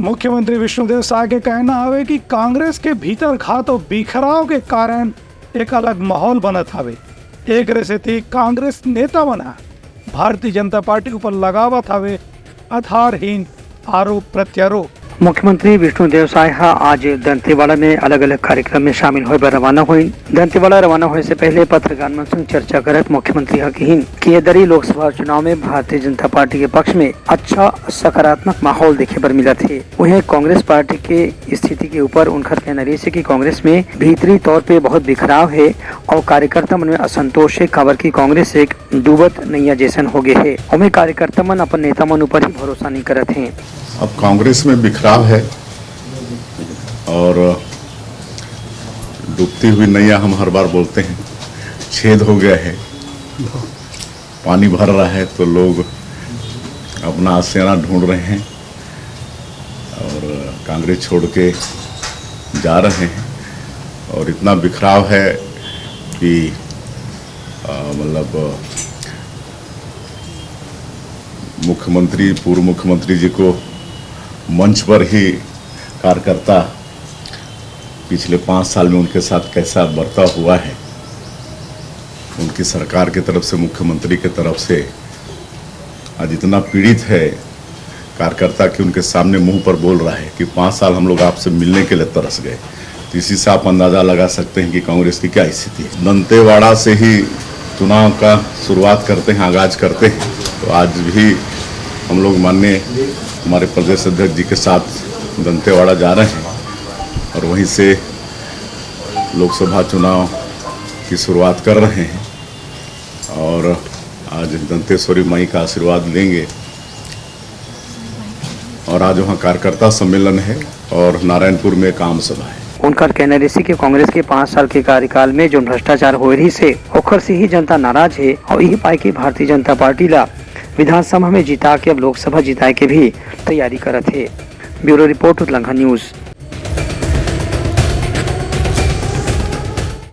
मुख्यमंत्री विष्णुदेव साय के कहना हवे कि कांग्रेस के भीतर घात और बिखराव के कारण एक अलग माहौल बनत हवे। एक से कांग्रेस नेता बना भारतीय जनता पार्टी ऊपर लगावत हवे आधारहीन आरोप प्रत्यारोप। मुख्यमंत्री विष्णुदेव साय आज दंतेवाड़ा में अलग अलग कार्यक्रम में शामिल होए बर रवाना हुई। दंतेवाड़ा रवाना होने से पहले पत्रकार मन संग चर्चा करत मुख्यमंत्री कहिन कि दरी लोकसभा चुनाव में भारतीय जनता पार्टी के पक्ष में अच्छा सकारात्मक माहौल देखे बर मिला थे। वहीं कांग्रेस पार्टी के स्थिति के ऊपर उनका कहना रही है कि कांग्रेस में भीतरी तौर पे बहुत बिखराव है और कार्यकर्ता मन में असंतोष है, खबर की कांग्रेस एक डूबत नैया जैसन हो गए है। हमें कार्यकर्ता मन अपन नेता मन ऊपर ही भरोसा नहीं करत है। अब कांग्रेस में बिखराव है और डूबती हुई नैया हम हर बार बोलते हैं, छेद हो गया है, पानी भर रहा है तो लोग अपना आशियाना ढूंढ रहे हैं और कांग्रेस छोड़ के जा रहे हैं। और इतना बिखराव है कि मतलब मुख्यमंत्री पूर्व मुख्यमंत्री जी को मंच पर ही कार्यकर्ता पिछले 5 साल में उनके साथ कैसा बर्ताव हुआ है, उनकी सरकार की तरफ से मुख्यमंत्री की तरफ से आज इतना पीड़ित है कार्यकर्ता कि उनके सामने मुंह पर बोल रहा है कि 5 साल हम लोग आपसे मिलने के लिए तरस गए। तो इसी से आप अंदाज़ा लगा सकते हैं कि कांग्रेस की क्या स्थिति है। दंतेवाड़ा से ही चुनाव का शुरुआत करते हैं, आगाज करते हैं। तो आज भी हम लोग माननीय हमारे प्रदेश अध्यक्ष जी के साथ दंतेवाड़ा जा रहे हैं और वहीं से लोकसभा चुनाव की शुरुआत कर रहे हैं और आज दंतेश्वरी माई का आशीर्वाद लेंगे। और आज वहाँ कार्यकर्ता सम्मेलन है और नारायणपुर में एक आम सभा है। उनका कहना है कि कांग्रेस के 5 साल के कार्यकाल में जो भ्रष्टाचार हो रही से ओखर से ही जनता नाराज है और यही पाई के भारतीय जनता पार्टी ला विधानसभा में जिता के अब लोकसभा जिताए के भी तैयारी करत है। ब्यूरो रिपोर्ट उतलंघा न्यूज।